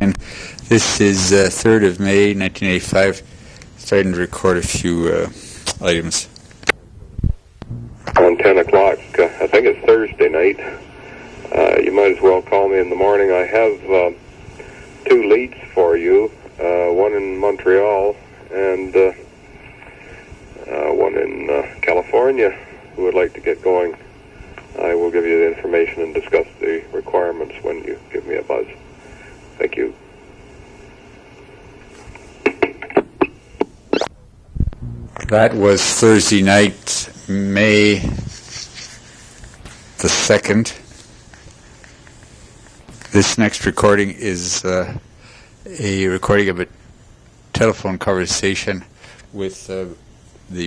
And this is 3rd of May, 1985. Starting to record a few items. On 10 o'clock, I think it's Thursday night. You might as well call me in the morning. I have 2 leads for you, one in Montreal and one in California who would like to get going. I will give you the information and discuss the requirements when you give me a buzz. Thank you. That was Thursday night, May the 2nd. This next recording is a recording of a telephone conversation with the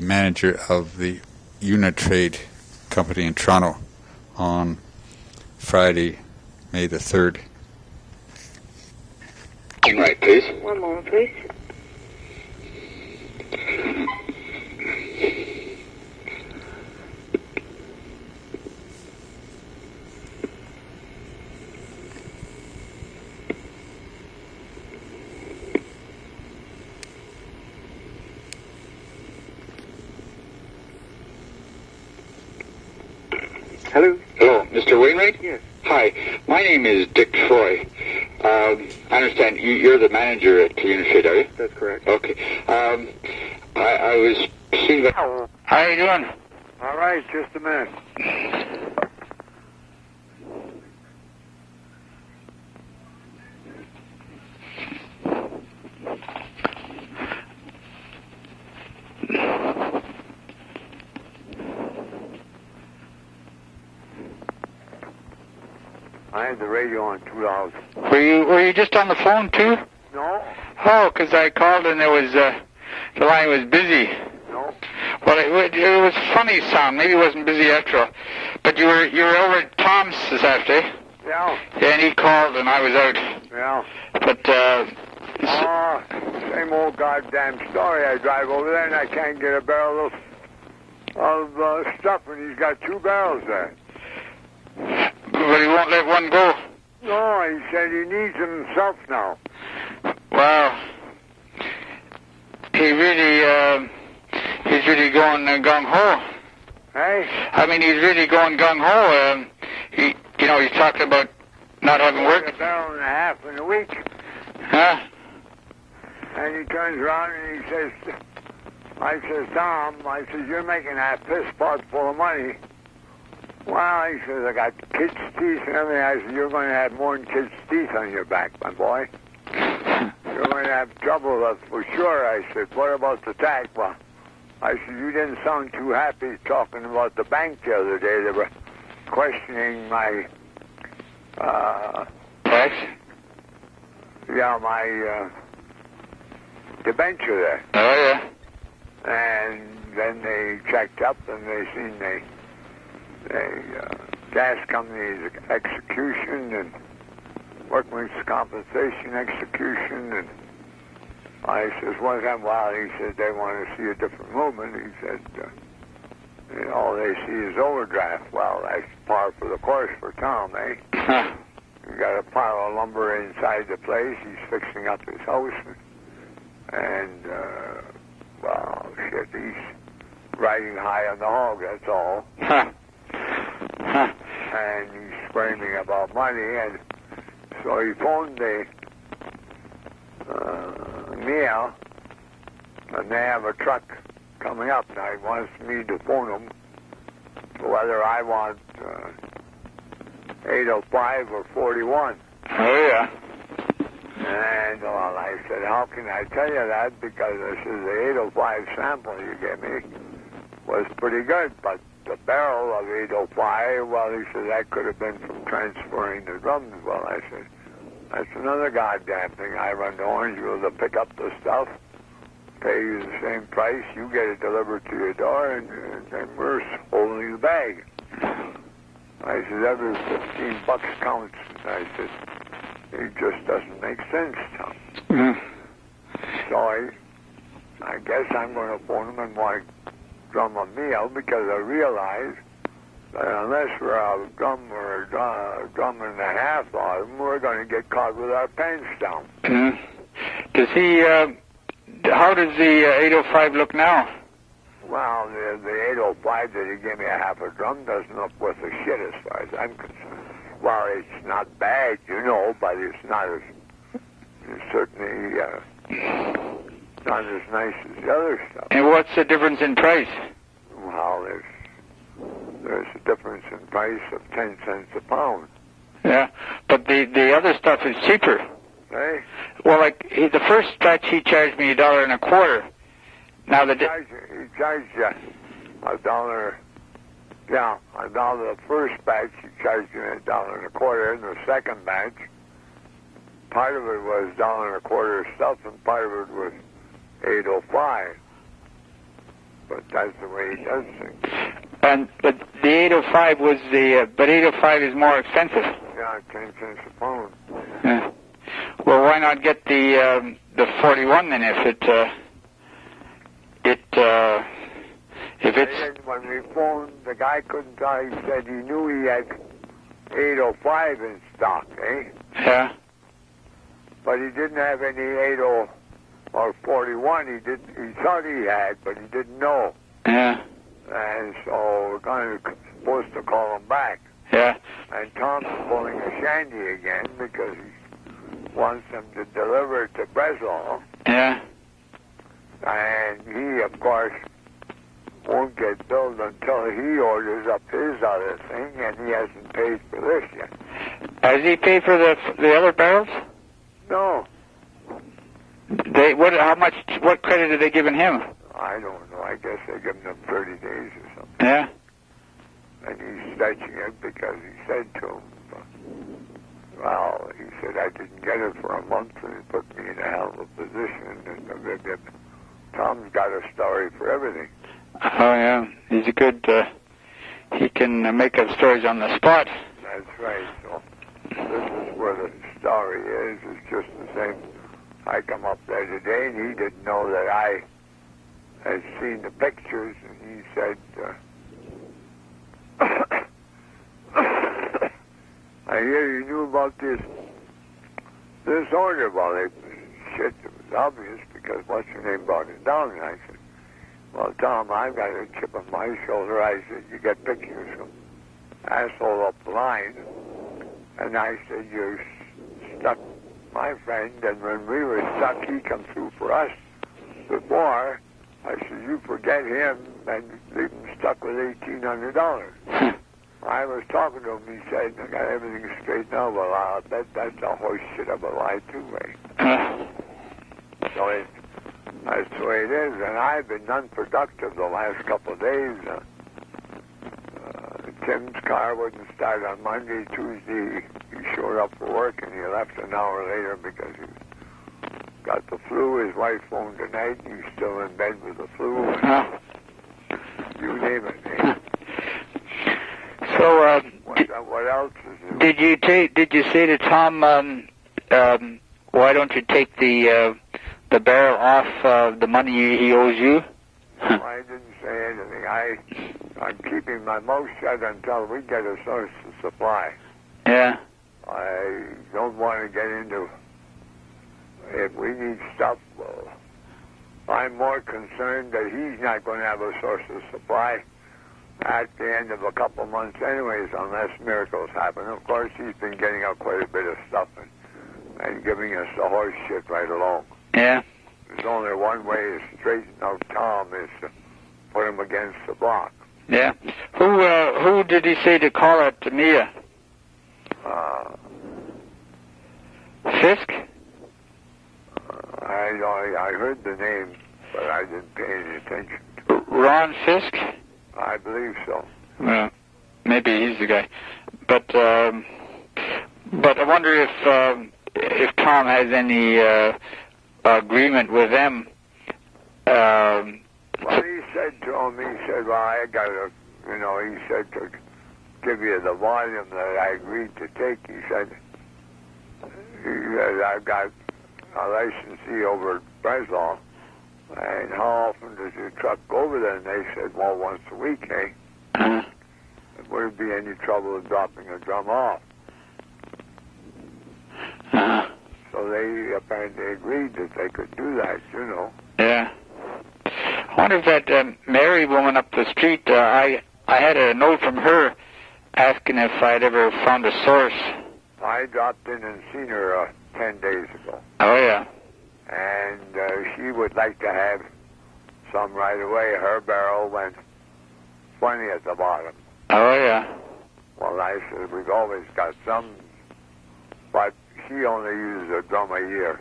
manager of the Unitrade company in Toronto on Friday, May the 3rd. Right, please. One moment, please. Hello? Hello, Mr. Wainwright? Yes. Hi, my name is Dick Troy. I understand you're the manager at Unitrade, are you? That's correct. Okay. I was seeing that... Hello. How are you doing? All right, just a minute. I had the radio on too loud. Were you just on the phone too? No, Oh, 'cause I called and it was the line was busy. no. Well, it was funny sound. Maybe it wasn't busy after all. But you were over at Tom's this afternoon. Yeah, Yeah, and he called and I was out. yeah. But Same old goddamn story. I drive over there and I can't get a barrel of stuff, and he's got 2 barrels there. but he won't let one go. No, he said he needs them himself now. Well, he's really going gung ho. Hey? I mean, he's really going gung ho. He's talking about not having work. A barrel and a half in a week. Huh? And he turns around and he says, I says, Tom, I says, you're making that piss pot full of money. Well, he says, I got kids' teeth and everything. I said, you're going to have more than kids' teeth on your back, my boy. You're going to have trouble, that's for sure. I said, what about the tax? Well, I said, you didn't sound too happy talking about the bank the other day. They were questioning my, Tax? my debenture there. Oh, yeah. And then they checked up and they seen the gas company's execution and workman's compensation execution. And I says, what's that? Well, he said, they want to see a different movement. He said, all they see is overdraft. Well, that's par for the course for Tom, eh? Huh. He got a pile of lumber inside the place. He's fixing up his house. And, well, shit, he's riding high on the hog, that's all. Huh. Huh. And he's screaming about money. And so he phoned the Mia, and they have a truck coming up. Now he wants me to phone him whether I want 805 or 41. Oh, yeah. And well, I said, how can I tell you that? Because this is the 805 sample you gave me was pretty good, but the barrel of 805, well, he said, that could have been from transferring the drums. Well, I said, that's another goddamn thing. I run to Orangeville to pick up the stuff, pay you the same price, you get it delivered to your door, and then we're holding the bag. I said, every $15 counts. I said, it just doesn't make sense, Tom. Mm-hmm. So I guess I'm going to phone him and want to drum a meal, because I realize that unless we're a drum or a drum and a half on them, we're going to get get caught with our pants down. Does he, how does the 805 look now? Well, the 805 that he gave me a half a drum doesn't look worth a shit as far as I'm concerned. Well, it's not bad, you know, but it's not as, it's certainly not as nice as the other stuff. And what's the difference in price? Well, there's a difference in price of 10 cents a pound. Yeah, but the other stuff is cheaper. Eh? Well, like the first batch, he charged me $1.25. Now He charged you $1. Yeah, $1. The first batch, he charged you $1.25. And the second batch, part of it was $1.25 stuff, and part of it was 805. But that's the way he does things. But the 805 was but 805 is more expensive. Yeah, 10 cents a pound. Yeah. Well, why not get the 41 then if it's... When we phoned, the guy couldn't tell. He said he knew he had 805 in stock, eh? Yeah. But he didn't have any 80 or 41. He thought he had, but he didn't know. Yeah. And so we're kind of supposed to call him back. Yeah. And Tom's pulling a shandy again because he wants them to deliver it to Breslau. Yeah. And he, of course, won't get billed until he orders up his other thing, and he hasn't paid for this yet. Has he paid for the other barrels? No. What credit are they giving him? I don't know. I guess they're giving him 30 days or something. Yeah. And he's stretching it because he said to him, well, he said, I didn't get it for a month, and it put me in a hell of a position. And Tom's got a story for everything. Oh, yeah. He's a good, he can make up stories on the spot. That's right. So this is where the story is. It's just the same. I come up there today, and he didn't know that I had seen the pictures, and he said, I hear you knew about this order. Well, it was obvious because what's your name brought it down, and I said, well, Tom, I've got a chip on my shoulder. I said, you get pictures from asshole up the line. And I said, you're stuck, my friend, and when we were stuck, he come through for us before. I said, you forget him and leave him stuck with $1,800. I was talking to him, he said, I got everything straightened out. Well, I bet that's a horse shit of a lie, too, eh? So that's the way it is, and I've been unproductive the last couple of days. Tim's car wouldn't start on Monday. Tuesday, he showed up for work, and he left an hour later because he got the flu. His wife phoned tonight, and he's still in bed with the flu. You name it, eh? So, what else is there? did you say to Tom, why don't you take the barrel off the money he owes you? No, I didn't say anything. I'm keeping my mouth shut until we get a source of supply. Yeah. I don't want to get into, if we need stuff, well, I'm more concerned that he's not going to have a source of supply at the end of a couple of months anyways, unless miracles happen. Of course, he's been getting out quite a bit of stuff and giving us the horse shit right along. Yeah. There's only one way to straighten out Tom is to put him against the block. Yeah. Who did he say to call at Mia? Fisk? I heard the name, but I didn't pay any attention. Ron Fisk? I believe so. Well, maybe he's the guy. But I wonder if Tom has any agreement with them. Well, he said to him, well, I got to, he said to give you the volume that I agreed to take. He said, I've got a licensee over at Breslau, and how often does your truck go over there? And they said, well, once a week, eh? Uh-huh. Would there be any trouble with dropping a drum off? Uh-huh. they apparently agreed that they could do that, you know. Yeah. I wonder if that Mary woman up the street, I had a note from her asking if I'd ever found a source. I dropped in and seen her 10 days ago. Oh, yeah. And she would like to have some right away. Her barrel went 20 at the bottom. Oh, yeah. Well, I said, we've always got some, but she only uses a drum a year.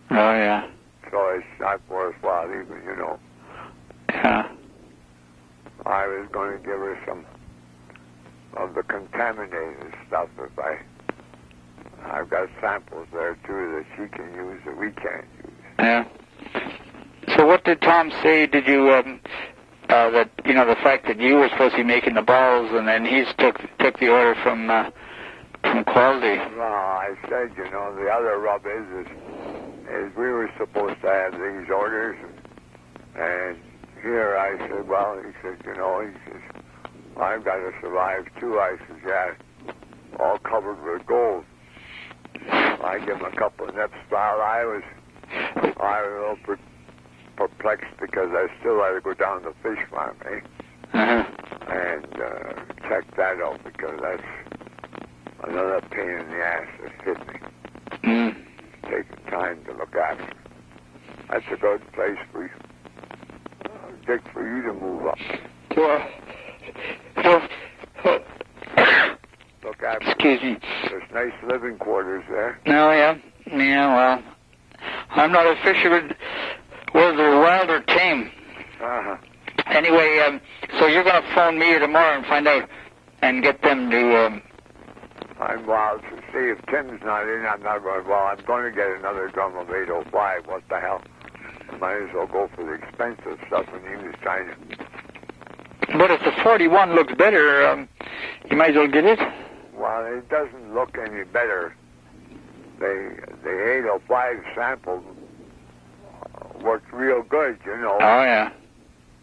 Oh, yeah. So it's not worthwhile even, you know. Yeah. I was going to give her some of the contaminated stuff if I've got samples there too that she can use that we can't use. Yeah. So what did Tom say? Did you, that, you know, the fact that you were supposed to be making the balls and then he took the order from quality? Well, I said, you know, the other rub is we were supposed to have these orders and here I said, well, he said, you know, he says, I've got to survive too. I said, yeah, all covered with gold. I give him a couple of nips. While I was a little perplexed because I still had to go down to the fish farm, and check that out because that's another pain in the ass that's hit me. It's taking time to look after. That's a good place for you, Dick, for you to move up. Look after. Excuse me. There's nice living quarters there. No, yeah. Yeah, well, I'm not a fisherman, whether they're wild or tame. Uh-huh. Anyway, so you're going to phone me tomorrow and find out and get them to... I'm wild to see if Tim's not in. I'm not going, well, I'm going to get another drum of 805. What the hell? I might as well go for the expensive stuff when he was trying to... But if the 41 looks better, you might as well get it. Well, it doesn't look any better. The 805 sample worked real good, you know. Oh, yeah.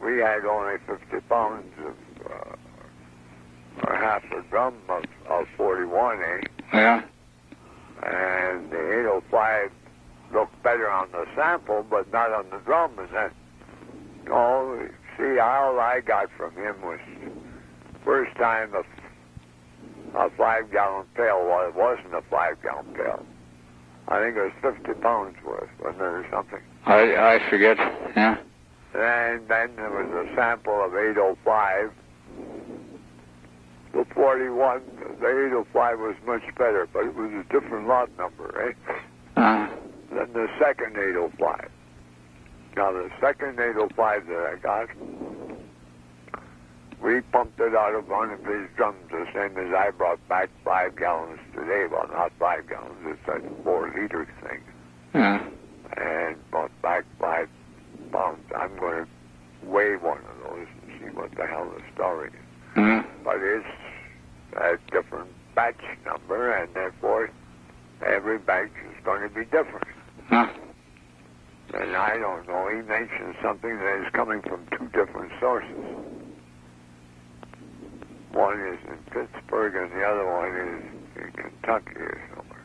We had only 50 pounds of, or half a drum of 41, Yeah. And the 805 looked better on the sample, but not on the drum. And then, see, all I got from him was first time a 5-gallon pail. Well, it wasn't a 5-gallon pail. I think it was 50 pounds worth, wasn't it, or something? I forget, yeah. And then there was a sample of 805. The 41, the 805 was much better, but it was a different lot number, than the second 805. Now, the second 805 that I got, we pumped it out of one of his drums, the same as I brought back 5 gallons today. Well, not 5 gallons, it's a 4-liter thing. Yeah. And brought back 5 pounds. I'm going to weigh one of those and see what the hell the story is. But it's a different batch number, and therefore every batch is going to be different. And I don't know, he mentioned something that is coming from 2 different sources. One is in Pittsburgh and the other one is in Kentucky or somewhere.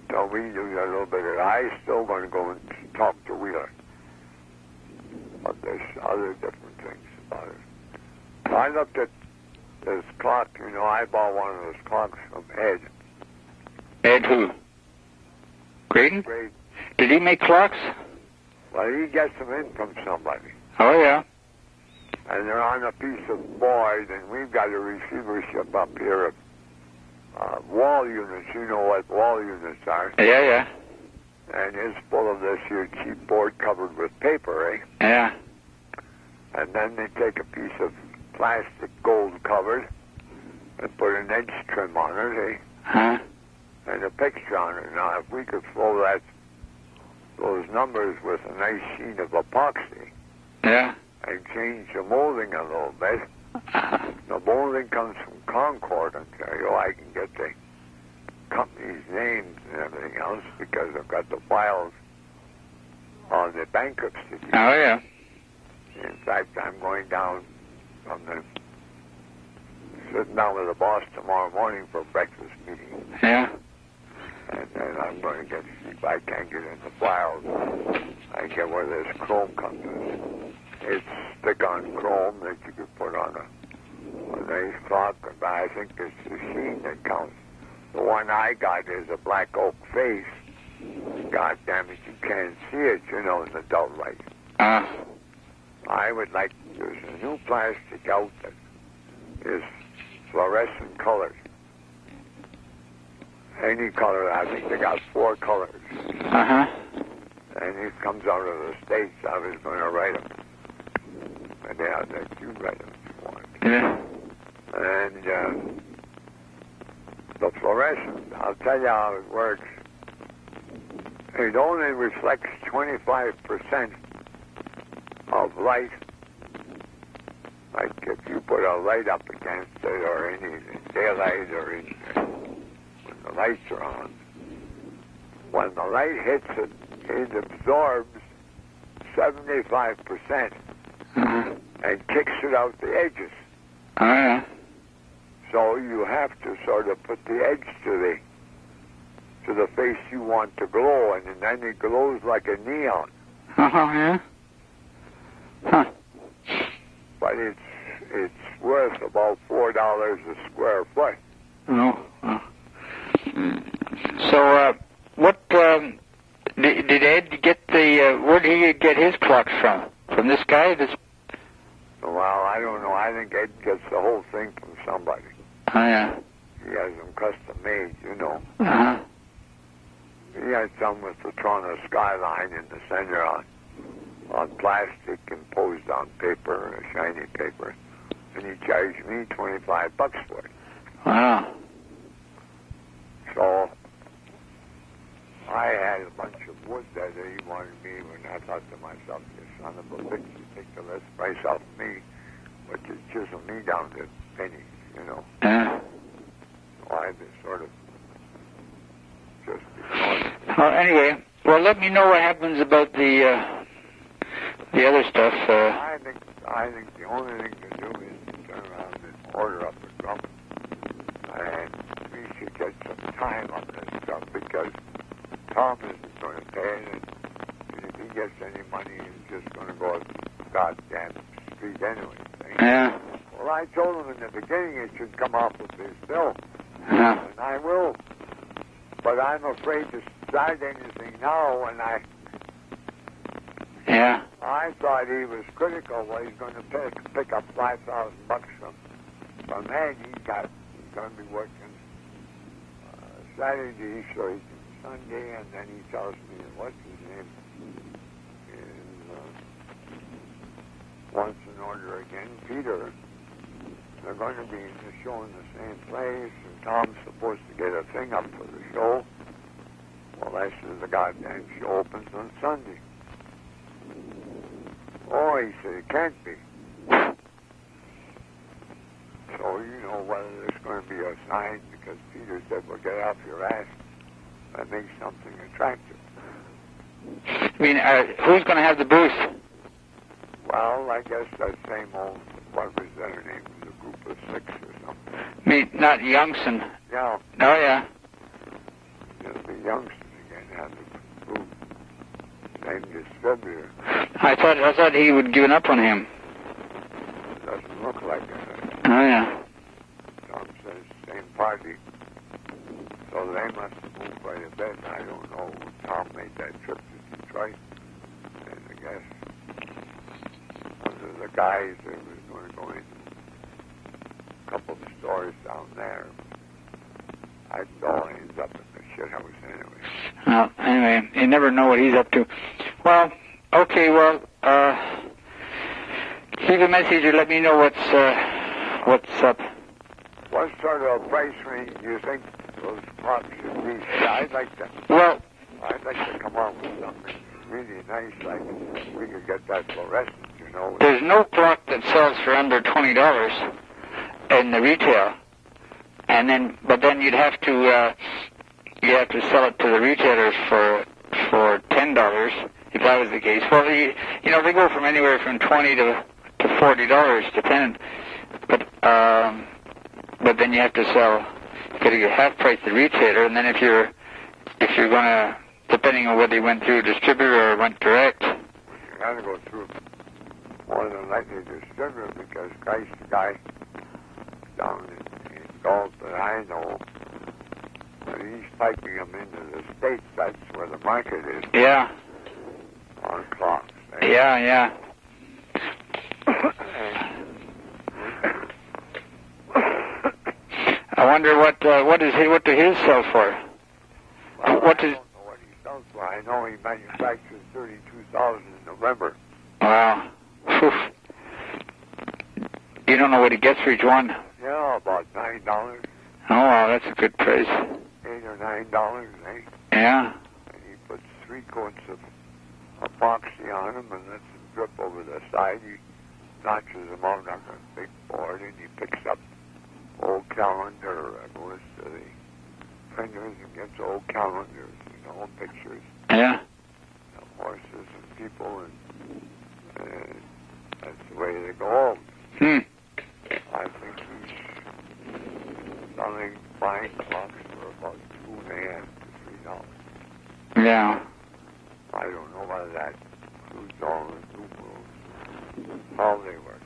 So we do a little bit of it. I'm still going to go and talk to Wheeler. But there's other different things about it. I looked at this clock, I bought one of those clocks from Ed. Ed who? Graydon? Graydon. Did he make clocks? Well, he gets them in from somebody. Oh, yeah. And they're on a piece of board, and we've got a receivership up here of wall units. You know what wall units are. Yeah, yeah. And it's full of this here cheap board covered with paper, Yeah. And then they take a piece of plastic gold covered and put an edge trim on it, and a picture on it. Now, if we could flow those numbers with a nice sheen of epoxy, and change the molding a little bit. The molding comes from Concord, Ontario. I can get the company's names and everything else because I've got the files on the bankruptcy. Oh, yeah. In fact, I'm going down sitting down with the boss tomorrow morning for a breakfast meeting. Yeah. if I can't get in the files, I get where this chrome comes in. It's stick-on chrome that you could put on a nice clock, but I think it's the sheen that counts. The one I got is a black oak face. God damn it, you can't see it, in the dull light. I would like, there's a new plastic out that is fluorescent colors. Any color, I think they got 4 colors. Uh-huh. And it comes out of the States. I was going to write them. But yeah, that you write them if you want. Yeah. And the fluorescent, I'll tell you how it works. It only reflects 25% of light. Like if you put a light up against it, or any daylight, or when the lights are on. When the light hits it, it absorbs 75% and kicks it out the edges. Oh, yeah. So you have to sort of put the edge to the face you want to glow, and then it glows like a neon. Yeah. Huh. But it's worth about $4 a square foot. No. So, what did Ed get where did he get his clocks from? From this guy? Well, I don't know. I think Ed gets the whole thing from somebody. Oh, yeah. He has them custom made, Uh-huh. He had some with the Toronto skyline in the center on plastic imposed on paper, shiny paper. And he charged me $25 for it. Wow. So I had a bunch of wood that he wanted me, and I thought to myself, you son of a bitch, you take the less price off me, but you chisel me down to pennies, Yeah. So I just sort of just ignored it. Well, anyway, let me know what happens about the other stuff. I think the only thing to do is to turn around and order up a drum, and we should get some time on this stuff, because Tom isn't going to pay it, and if he gets any money, he's just going to go up the goddamn street anyway. Yeah. Well, I told him in the beginning it should come off with his bill, Yeah. and I will, but I'm afraid to start anything now, and Yeah. I thought he was critical. Well, he's going to pick up $5,000 from Ed. He's going to be working Saturday, so he can Sunday, and then he tells me what's his name wants an order again. Peter. They're going to be in the show in the same place, and Tom's supposed to get a thing up for the show. Well, that's the goddamn show opens on Sunday. Oh, he said, it can't be. So, whether there's going to be a sign, because Peter said, well, get off your ass and make something attractive. I mean, who's going to have the booth? Well, I guess that same old, what was their name? It was a group of 6 or something. I mean, not Youngson. Yeah. Oh, yeah. It'll be Youngson again, have the booth. Same distributor. I thought he would given up on him. It doesn't look like it. Oh, yeah. Tom says same party. So they must have moved quite a bit. I don't know. Tom made that trip to Detroit. And I guess one of the guys that was going to go in a couple of stores down there. I all ends up in the shit house anyway. Well, anyway, you never know what he's up to. Well, okay, leave a message or let me know what's up. What sort of price range do you think those clocks should be? I'd like to come up with something really nice, like we could get that fluorescent, There's no clock that sells for under $20 in the retail, but then you'd have to sell it to the retailers for $10 if that was the case. Well, they go from anywhere from $20 to $40 depending, but then you have to sell, you got to get half price to the retailer, and then if you're if you're going to, depending on whether you went through a distributor or went direct. You got to go through more than likely distributor because Christ, the guy down in Galt that I know, when he's piping them into the States, that's where the market is. Yeah. On clocks. Yeah, yeah. I wonder what do his sell for? Well, I don't know what he sells for. I know he manufactures 32,000 in November. Wow. Whew. You don't know what he gets for each one? Yeah, about $9. Oh, wow, that's a good price. $8 or $9, eh? Yeah. And he puts 3 coats of epoxy on them and lets them drip over the side. He notches them out on a big board and he picks up old calendar, goes to the printers and gets old calendars, pictures. Yeah. Of horses and people, and that's the way they go. I think he's buying clocks for about $2.50 to $3. Yeah. I don't know whether that includes all the numerals, how they work.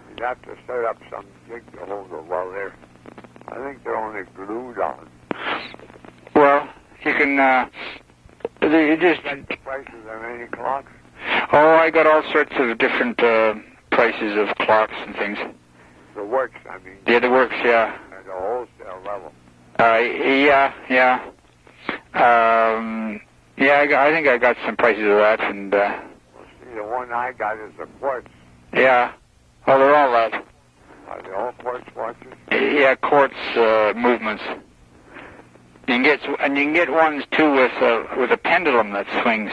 You'd have to set up some jig to hold it while I think they're only glued on. Well, you can, you just... Get the prices of any clocks? Oh, I got all sorts of different prices of clocks and things. The works, I mean. Yeah, the works, yeah. At the wholesale level. Yeah. I think I got some prices of that, and... Well, see, the one I got is a quartz. Yeah. Oh, they're all that. Are they all quartz watches? Yeah, quartz movements. You can get ones too with a pendulum that swings.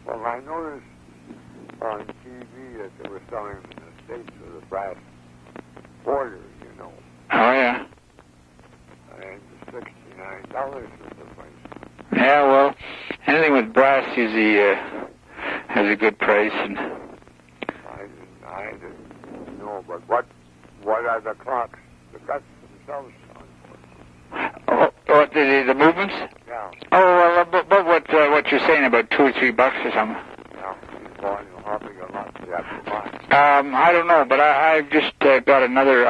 Well, I noticed on TV that they were selling in the States with a brass border, Oh, yeah. And $69 is the price. Yeah, well, anything with brass usually has a good price. And I didn't know, but what are the clocks? The guts themselves on. What the movements? Yeah. Oh, well, but what you're saying about $2 or $3 or something? Yeah, how big a lot do you have to buy? I don't know, but I've just got another.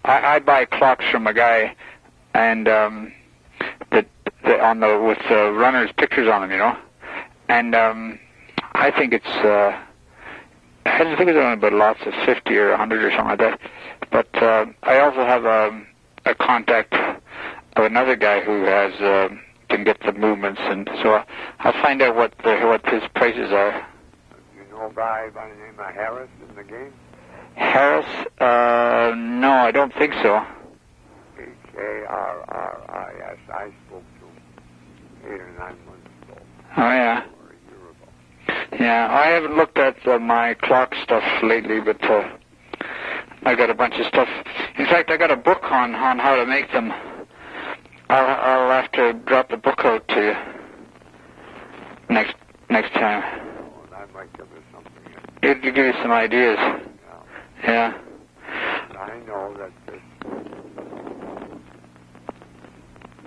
I buy clocks from a guy, and with runners' pictures on them, and I think it's. I think it's only about lots of 50 or 100 or something like that. But I also have a contact of another guy who has can get the movements, and so I'll find out what his prices are. Do you know a guy by the name of Harris in the game? Harris? No, I don't think so. Harris. I spoke to him 8 or 9 months ago. Oh, yeah. Or a year ago. Yeah, I haven't looked at my clock stuff lately, but I got a bunch of stuff. In fact, I got a book on how to make them. I'll have to drop the book out to you next time. Oh, that might give us something. It'll give you some ideas. Yeah. I know that this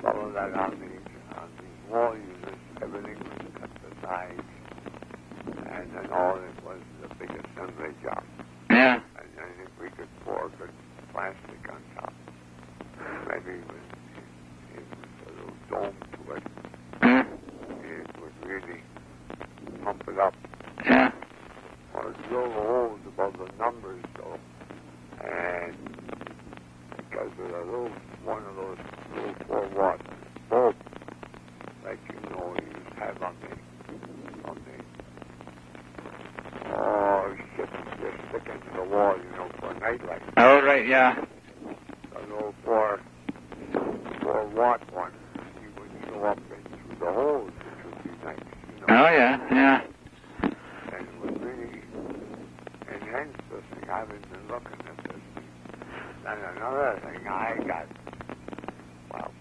fellow that on these wall units, everything was cut to size, and then all it was the big assembly job. Yeah. And I think we could pour good plastic on top. Maybe it was a little dome to it. It would really pump it up. Yeah. Or drill the holes above the numbers, though. And because of one of those little 4-watt bulbs, like you have on the shit, just stick into the wall, for a nightlight. Oh, right, yeah. A little 4-watt one, you would show up through the holes, which would be nice, Oh, yeah. And it would really enhance this thing. I've been looking at this thing. And another thing I got,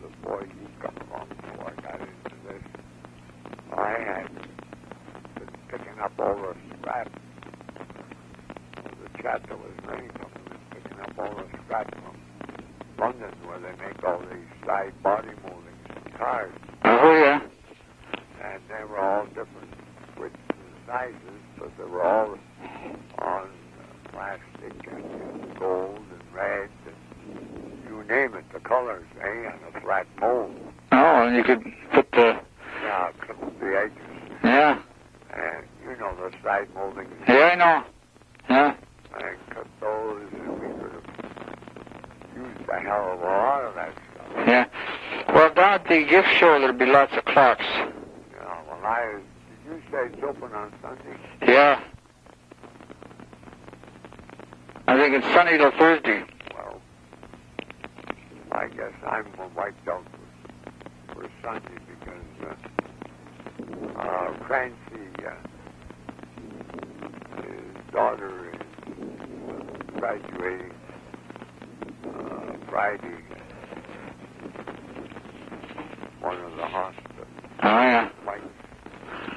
before you come along, before I got into this, I had been picking up all the scraps of the cassette. There was many of them. Picking up all the scratch from London, where they make all these side body moldings for cars. Oh, yeah. And they were all different widths and sizes, but they were all on plastic and gold and red and you name it, the colors, on a flat mold. Oh, and you could put the... Yeah, clip the edges. Yeah. And you know the side moldings. Yeah, I know. Yeah. And cut those, and we could have used a hell of a lot of that stuff. Yeah. Well, down at the gift show, there'll be lots of clocks. Yeah, well, did you say it's open on Sunday? Yeah. I think it's Sunday till Thursday. Well, I guess I'm wiped out for Sunday because Francie, his daughter is graduating Friday. One of the hospitals. Oh, yeah. Mike's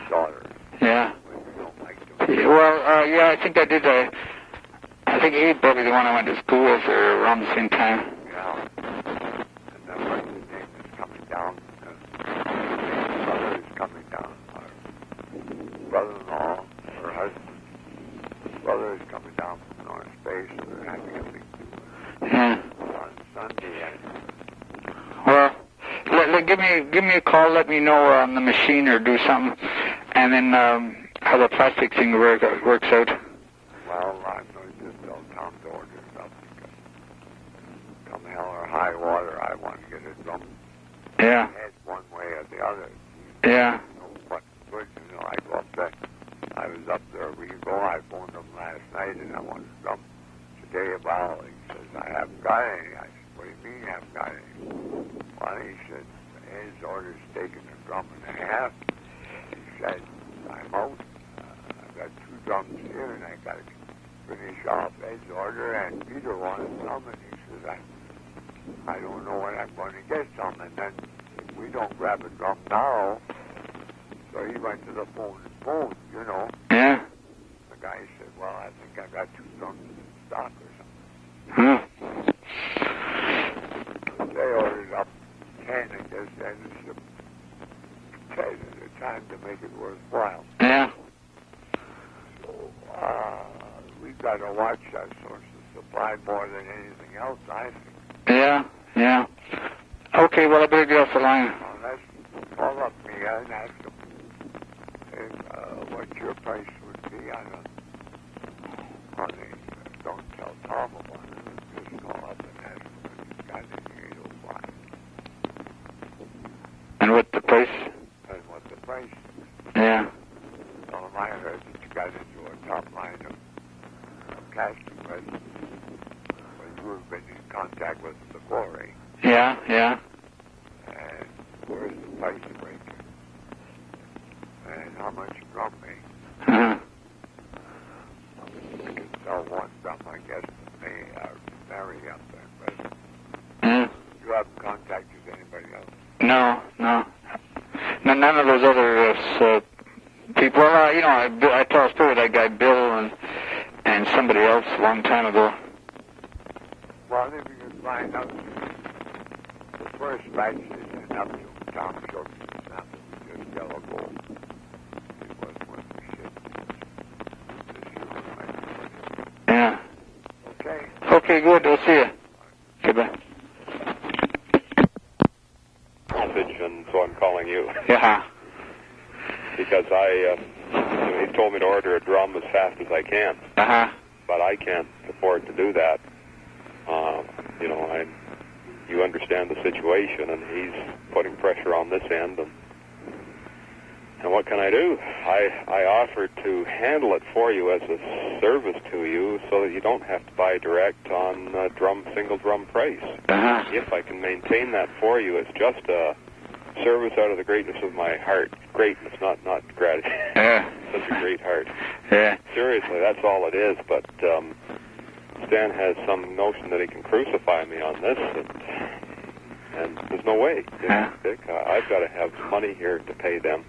daughter. Yeah. Well, you don't like them. Well, yeah, I think I did. I think he's probably the one I went to school with around the same time. Yeah. And then what's his name is coming down. His brother is coming down. Our brother-in-law, her husband, brother is coming down from North Space. So they're having a big do Yeah. on Sunday. And Well, give me a call. Let me know on the machine or do something, and then how the plastic thing works out. well, I'm going to just tell Tom to order it up because come hell or high water, I want to get it drum Yeah. head one way or the other. Yeah. You know what good, I go up there. I was up there a week ago. I phoned him last night and I wanted to drum today about. He says, I haven't got any. I said, what do you mean you haven't got any? Well, he said, his order's taken a drum and a half. He said, I'm out. I've got 2 drums here and I got to finish off Ed's order, and Peter wanted some, and he says, I don't know when I'm going to get some, and then if we don't grab a drum now, so he went to the phone and phoned, you know. Yeah. The guy said, well, I think I got 2 drums in stock or something. They ordered up 10, I guess, and it's 10 at a time to make it worthwhile. Yeah. So, we've got to watch that source of supply more than anything else, I think. Yeah. Yeah. Okay. Well, I better get off the line. Let's call up me and ask them what your price would be on the don't tell Tom about it. Just call up and ask him if he's got any 805. And what the price? And what the price is. Yeah. Tell him I heard that you got into a top line of casting residents. Well, you've been in contact with them before, eh? Yeah. Yeah. And where's the price break? And how much you drum me? Uh-huh. I can sell 1 drum, I guess, to Mary up there. But Yeah. you haven't contacted anybody else? No. None of those other people. You know, I tossed over that guy Bill and somebody else a long time ago. Well, if you can find out, the first batch is enough to Tom Schultz and sample just yellow gold. It was worth the shit. Yeah. Okay. Okay, good. I'll see you. Goodbye. Message, and so I'm calling you Yeah. because he told me to order a drum as fast as I can, Uh-huh. but I can't afford to do that. You know, you understand the situation, and he's putting pressure on this end, and what can I do? I offered to handle it for you as a service to you so that you don't have to buy direct on single drum price. Uh-huh. If I can maintain that for you, it's just a service out of the greatness of my heart. Greatness, not gratitude. Yeah. Such a great heart. Yeah. Seriously, that's all it is, but Stan has some notion that he can crucify me on this, and there's no way. Yeah. Dick, I've got to have money here to pay them.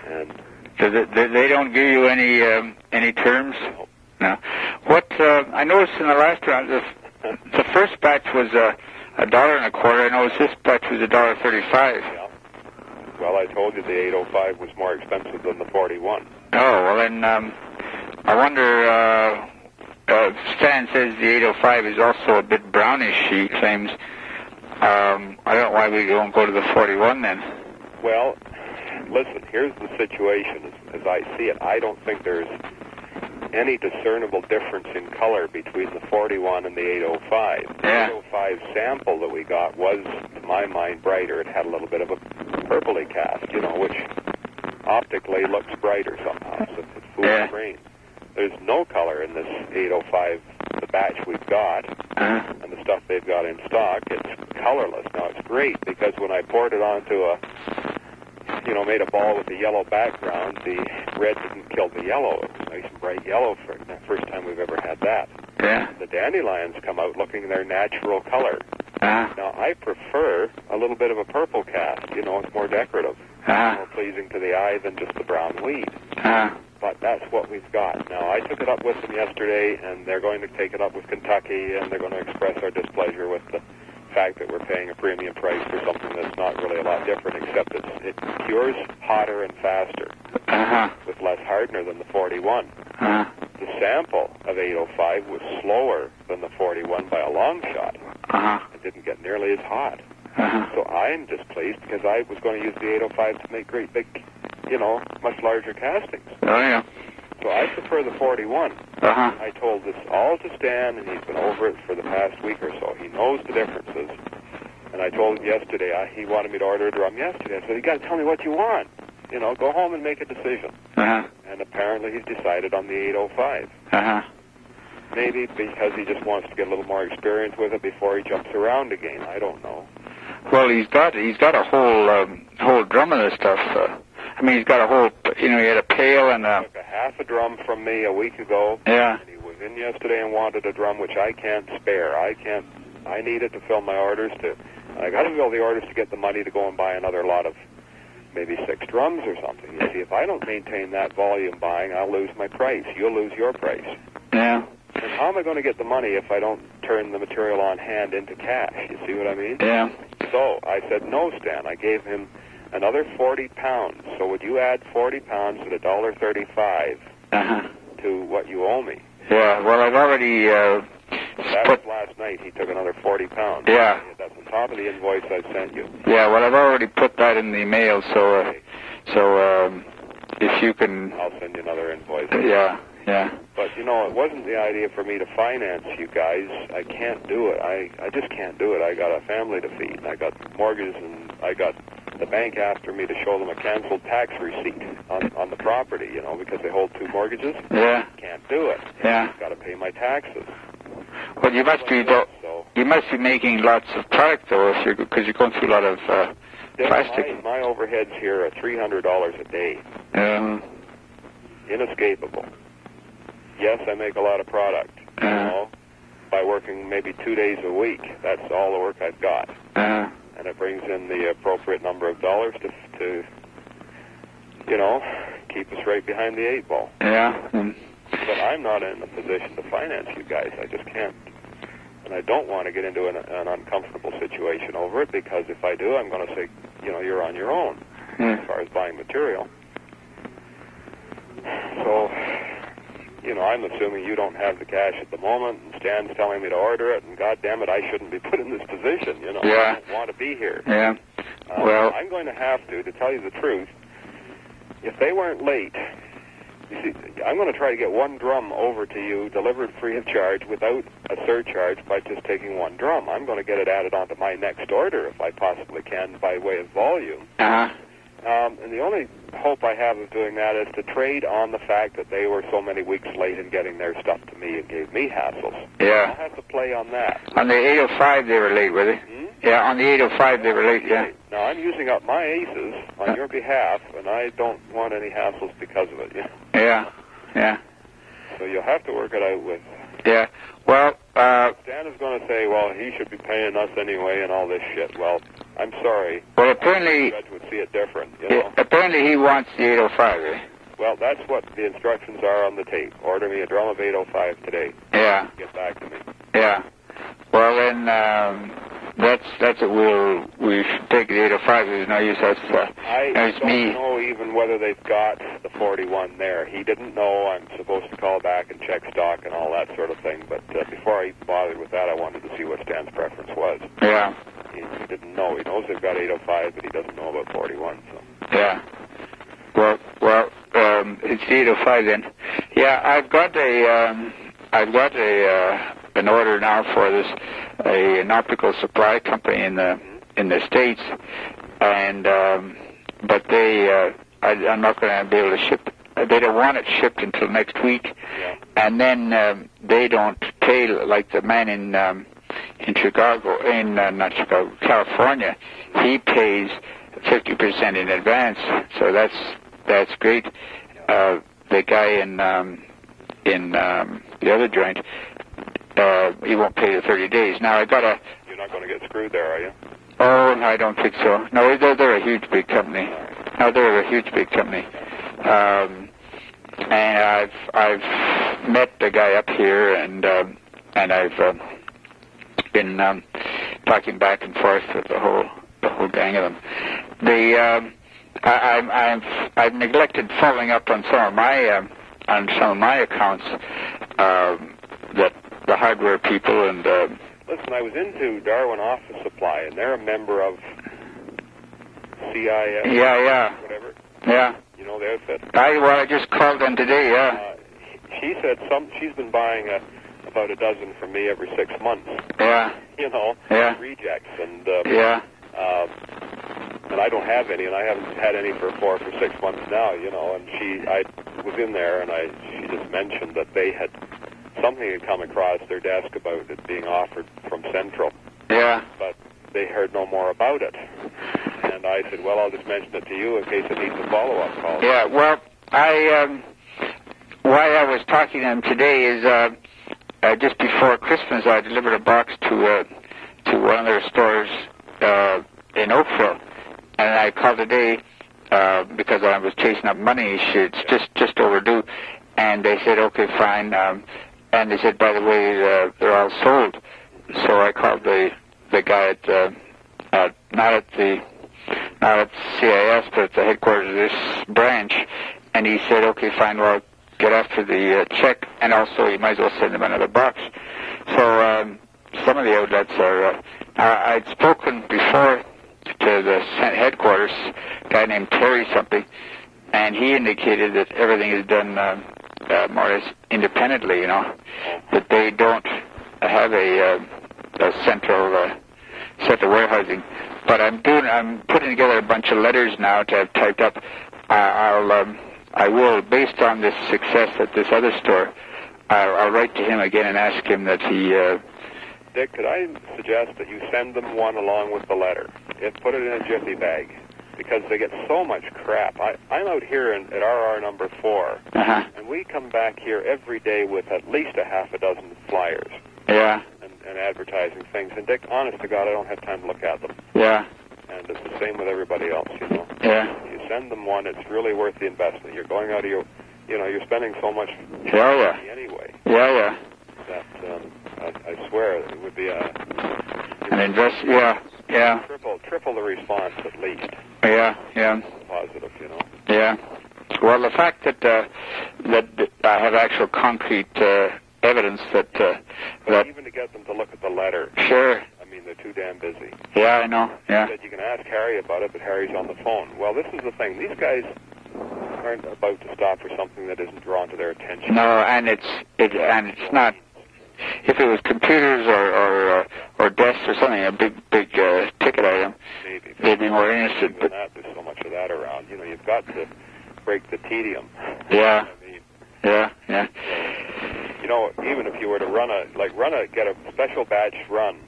And So they don't give you any terms? No. What I noticed in the last round, the first batch was $1.25. I noticed this batch was $1.35. Yeah. Well, I told you the 805 was more expensive than the 41. Oh, well then, I wonder, Stan says the 805 is also a bit brownish, he claims. I don't know why we don't go to the 41 then. Well, listen, here's the situation as I see it. I don't think there's any discernible difference in color between the 41 and the 805. The 805 sample that we got was, to my mind, brighter. It had a little bit of a purpley cast, which optically looks brighter somehow. So it's fool's brain. There's no color in this 805, the batch we've got, and the stuff they've got in stock. It's colorless. Now, it's great because when I poured it onto made a ball with a yellow background, the red didn't kill the yellow. It was nice and bright yellow for the first time we've ever had that. Yeah. The dandelions come out looking their natural color. Now, I prefer a little bit of a purple cast. It's more decorative, more pleasing to the eye than just the brown weed. But that's what we've got. Now, I took it up with them yesterday, and they're going to take it up with Kentucky, and they're going to express our displeasure with the fact that we're paying a premium price for something that's not really a lot different, except it cures hotter and faster with less hardener than the 41. The sample of 805 was slower than the 41 by a long shot. It didn't get nearly as hot. So I'm displeased because I was going to use the 805 to make great big, much larger castings. Oh, yeah. So I prefer the 41. I told this all to Stan, and he's been over it for the past week or so. He knows the differences. And I told him yesterday, he wanted me to order a drum yesterday. I said, you got to tell me what you want. Go home and make a decision. And apparently he's decided on the 805. Maybe because he just wants to get a little more experience with it before he jumps around again. I don't know. Well, he's got a whole drum of this stuff. He's got a whole, he had a pail and He took a half a drum from me a week ago. Yeah. And he was in yesterday and wanted a drum which I can't spare. I need it to fill my orders I got to fill the orders to get the money to go and buy another lot of maybe 6 drums or something. You see, if I don't maintain that volume buying, I'll lose my price. You'll lose your price. Yeah. And how am I going to get the money if I don't turn the material on hand into cash? You see what I mean? Yeah. So I said, no, Stan. I gave him another 40 pounds. So would you add 40 pounds at $1.35 to what you owe me? Yeah, well, I've already that was last night. He took another 40 pounds. Yeah. That's on top of the invoice I sent you. Yeah, well, I've already put that in the mail, so if you can... I'll send you another invoice. Yeah. But, it wasn't the idea for me to finance you guys. I can't do it. I just can't do it. I got a family to feed, and I got mortgages, and I got the bank after me to show them a canceled tax receipt on the property, because they hold 2 mortgages. Yeah. Can't do it. Yeah. Got to pay my taxes. Well, you must be making lots of product, though, because you're going through a lot of plastic. My overheads here are $300 a day. Inescapable. Yes, I make a lot of product, by working maybe 2 days a week. That's all the work I've got. And it brings in the appropriate number of dollars to keep us right behind the 8 ball. Yeah. But I'm not in a position to finance you guys. I just can't. And I don't want to get into an uncomfortable situation over it, because if I do, I'm going to say, you're on your own as far as buying material. So, I'm assuming you don't have the cash at the moment, and Stan's telling me to order it, and God damn it, I shouldn't be put in this position, Yeah. I don't want to be here. Yeah. Well, I'm going to have to tell you the truth, if they weren't late, you see, I'm going to try to get 1 drum over to you, delivered free of charge, without a surcharge, by just taking 1 drum. I'm going to get it added onto my next order, if I possibly can, by way of volume. And the only hope I have of doing that is to trade on the fact that they were so many weeks late in getting their stuff to me and gave me hassles. Yeah. I'll have to play on that. On the 805 they were late, were they? Yeah, on the 805 they were late, yeah. Now, I'm using up my aces on your behalf, and I don't want any hassles because of it. Yeah. So you'll have to work it out with... Yeah. Well, Stan is going to say, well, he should be paying us anyway and all this shit. Well, I'm sorry. Well, apparently... The judge would see it different, Apparently he wants the 805, eh? Well, that's what the instructions are on the tape. Order me a drum of 805 today. Yeah. Get back to me. Yeah. Well, then, that's it. We should take the 805. There's no use us. I It's don't me. know even whether they've got the 41 there. He didn't know. I'm supposed to call back and check stock and all that sort of thing. But before I even bothered with that, I wanted to see what Stan's preference was. Yeah. He didn't know. He knows they've got 805, but he doesn't know about 41. So. Yeah. Well, it's 805 then. Yeah, I've got an order now for an optical supply company in the States, and but I'm not going to be able to ship. They don't want it shipped until next week, and then they don't pay like the man in California. He pays 50% in advance, so that's great. The guy in the other joint, he won't pay the 30 days. Now I got a. You're not going to get screwed there, are you? Oh, I don't think so. No, they're a huge big company. No, they're a huge big company. And I've met the guy up here, and I've been talking back and forth with the whole gang of them. I've neglected following up on some of my accounts that the hardware people and. Listen, I was into Darwin Office Supply, and they're a member of CIS. Yeah. Whatever. Yeah. You know the outfit. I just called them today. Yeah. She said she's been buying about a dozen from me every 6 months. Yeah. You know. Yeah. Rejects and. Yeah. And I don't have any, and I haven't had any for 4 or 6 months now. You know, and I was in there, and she just mentioned that they had. Something had come across their desk about it being offered from Central. Yeah. But they heard no more about it. And I said, well, I'll just mention it to you in case it needs a follow-up call. Yeah, well, why I was talking to them today is just before Christmas I delivered a box to one of their stores in Oakville. And I called today because I was chasing up money. It's just overdue. And they said, okay, fine. And they said, by the way, they're all sold. So I called the guy not at CIS, but at the headquarters of this branch, and he said, okay, fine, well, get after the check, and also you might as well send them another box. So some of the outlets are. I'd spoken before to the headquarters, a guy named Terry something, and he indicated that everything is done more or less independently, you know, that they don't have a central warehousing. But I'm putting together a bunch of letters now to have typed up. I will, based on this success at this other store, I'll write to him again and ask him that he. Dick, could I suggest that you send them one along with the letter? Put it in a jiffy bag. Because they get so much crap. I'm out here at RR number 4, and we come back here every day with at least a half a dozen flyers. Yeah. And advertising things. And Dick, honest to God, I don't have time to look at them. Yeah. And it's the same with everybody else, you know. Yeah. If you send them one, it's really worth the investment. You're going out of you're spending so much money anyway. Yeah. That I swear it would be an investment. Yeah. Triple the response at least. Yeah. Positive, you know. Yeah. Well, the fact that I have actual concrete evidence that even to get them to look at the letter. Sure. I mean, they're too damn busy. Yeah, I know. Yeah. You can ask Harry about it, but Harry's on the phone. Well, this is the thing. These guys aren't about to stop for something that isn't drawn to their attention. No, and it's not. If it was computers or desks or something, a big ticket item, maybe they'd be more interested. But there's so much of that around. You know, you've got to break the tedium. Yeah. I mean, yeah. You know, even if you were to get a special batch run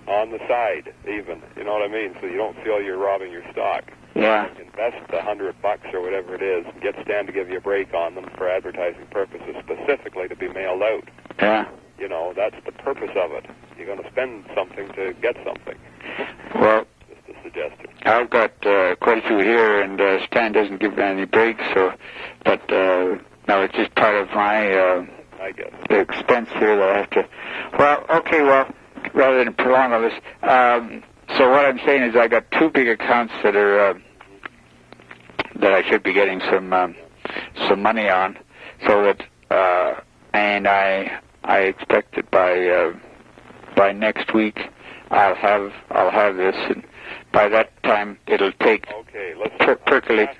on the side, even, you know what I mean, so you don't feel you're robbing your stock. Yeah. Invest $100 or whatever it is, and get Stan to give you a break on them for advertising purposes, specifically to be mailed out. Yeah. You know, that's the purpose of it. You're going to spend something to get something. Well, just a suggestion. I've got quite a few here, and Stan doesn't give any breaks. So, but no, it's just part of my I guess. the expense here that I have to. Well, okay, well, rather than prolong all this, so what I'm saying is I got two big accounts that are that I should be getting some money on, so that and I expect that by next week I'll have this, and by that time it'll take percolate.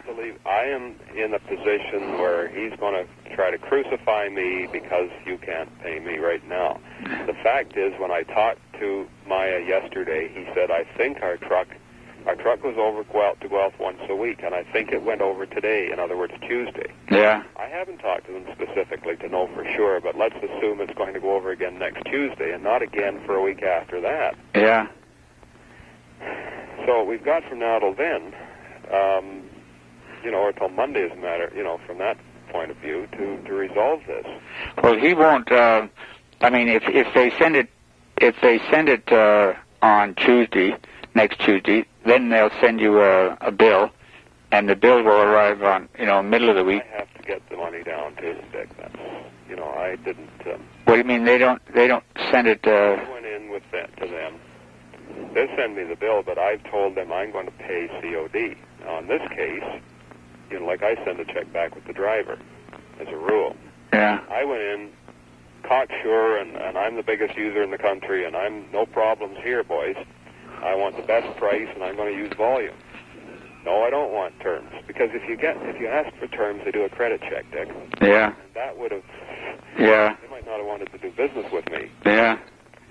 I am in a position where he's going to try to crucify me because you can't pay me right now. The fact is, when I talked to Maya yesterday, he said, I think our truck was over to Guelph once a week, and I think it went over today, in other words, Tuesday. Yeah. I haven't talked to them specifically to know for sure, but let's assume it's going to go over again next Tuesday, and not again for a week after that. Yeah. So we've got from now till then, or till Monday, as a matter, from that point of view, to resolve this. Well, he won't. I mean, if they send it on Tuesday, next Tuesday, then they'll send you a bill, and the bill will arrive on middle of the week. I have to get the money down too, Dick. That's I didn't. What do you mean they don't send it? I went in with that to them. They send me the bill, but I've told them I'm going to pay COD. Now, in this case, like I send a check back with the driver, as a rule. Yeah. I went in cocksure, and I'm the biggest user in the country, and I'm no problems here, boys. I want the best price, and I'm going to use volume. No, I don't want terms, because if you ask for terms, they do a credit check, Dick. Yeah. And that would have. Yeah. They might not have wanted to do business with me. Yeah.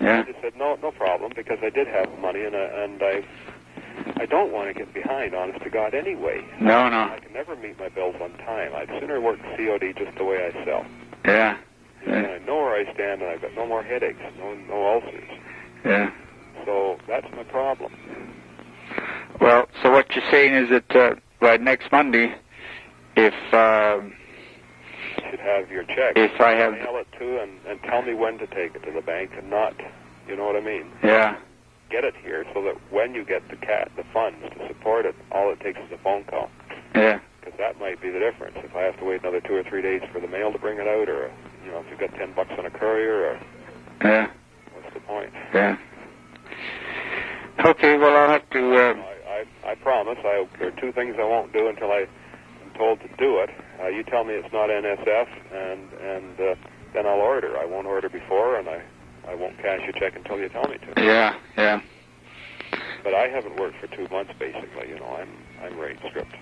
Yeah. I just said no problem, because I did have money, and I don't want to get behind, honest to God, anyway. No. I can never meet my bills on time. I'd sooner work COD just the way I sell. Yeah. And I know where I stand, and I've got no more headaches, no ulcers. Yeah. So that's my problem. Well, so what you're saying is that by next Monday, if you should have your check. If I have mail it to and tell me when to take it to the bank, and not, you know what I mean? Yeah. Get it here so that when you get the funds to support it, all it takes is a phone call. Yeah. Because that might be the difference. If I have to wait another 2 or 3 days for the mail to bring it out, or if you've got $10 on a courier, or yeah, what's the point? Yeah. Okay. Well, I'll have to. I promise. There are two things I won't do until I'm told to do it. You tell me it's not NSF, and then I'll order. I won't order before, and I won't cash a check until you tell me to. Yeah. But I haven't worked for 2 months, basically. I'm rate stripped.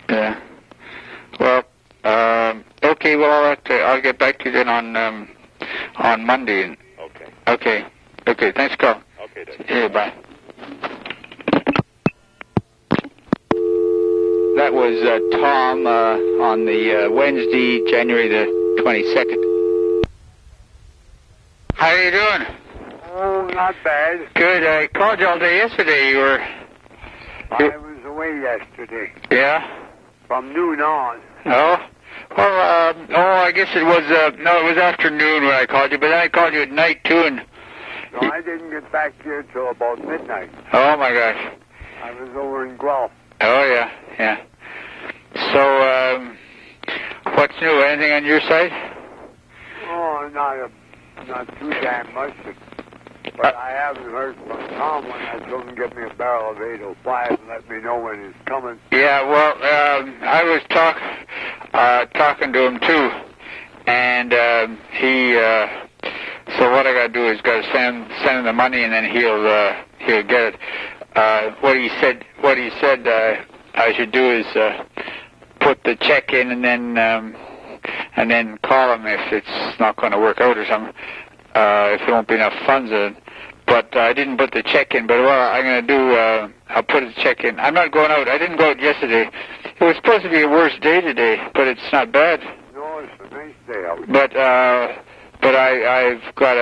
Yeah. Well. Okay. Well, I'll get back to you then on Monday. Okay. Okay. Thanks, Carl. Okay, Dave. Yeah. Bye. That was Tom on the Wednesday, January the 22nd. How are you doing? Oh, not bad. Good. I called you all day yesterday. I was away yesterday. Yeah? From noon on. Oh? Well, I guess it was, it was afternoon when I called you, but then I called you at night, too, and... No, I didn't get back here till about midnight. Oh, my gosh. I was over in Guelph. Oh, yeah. So, what's new? Anything on your side? Oh, not too damn much. But I haven't heard from Tom when I told him to get me a barrel of 805 and let me know when he's coming. Yeah, well, I was talking to him, too. And so what I got to do is got to send him the money, and then he'll get it. What he said I should do is put the check in, and then call him if it's not going to work out or something. If there won't be enough funds in it. But I didn't put the check in. But what I'm going to do, I'll put the check in. I'm not going out. I didn't go out yesterday. It was supposed to be a worse day today, but it's not bad. No, it's a nice day out. But I've got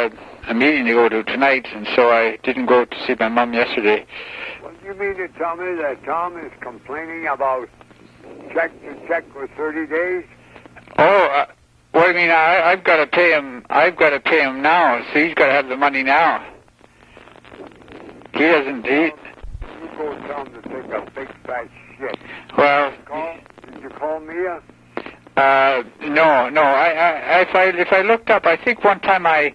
a meeting to go to tonight, and so I didn't go to see my mom yesterday. Well, you mean to tell me that Tom is complaining about check to check for 30 days? Oh, what do you mean? I've got to pay him. I've got to pay him now, so he's got to have the money now. He doesn't. You go tell him to take a big fat shit. Well, Did you call Mia? no. If I looked up, I think one time I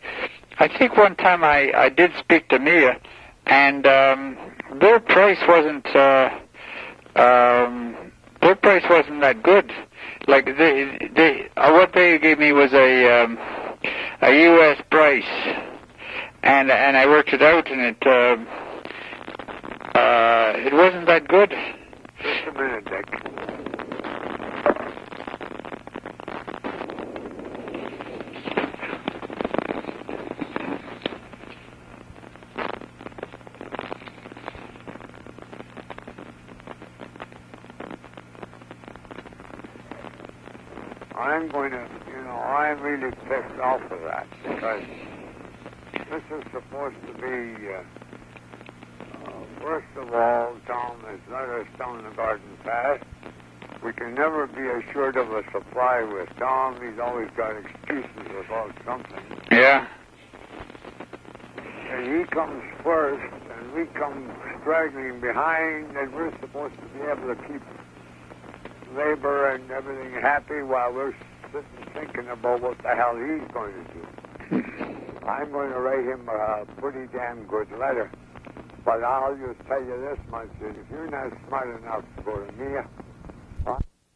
did speak to Mia, and their price wasn't that good. Like what they gave me was a U.S. price, and I worked it out, and it wasn't that good. Just a minute, Dick. I'm going to, I'm really pissed off of that because this is supposed to be, first of all, Tom has let us down the garden path. We can never be assured of a supply with Tom. He's always got excuses about something. Yeah. And he comes first, and we come straggling behind, and we're supposed to be able to keep labor and everything happy while we're sitting thinking about what the hell he's going to do. I'm going to write him a pretty damn good letter. But I'll just tell you this much, that if you're not smart enough to go to Mia,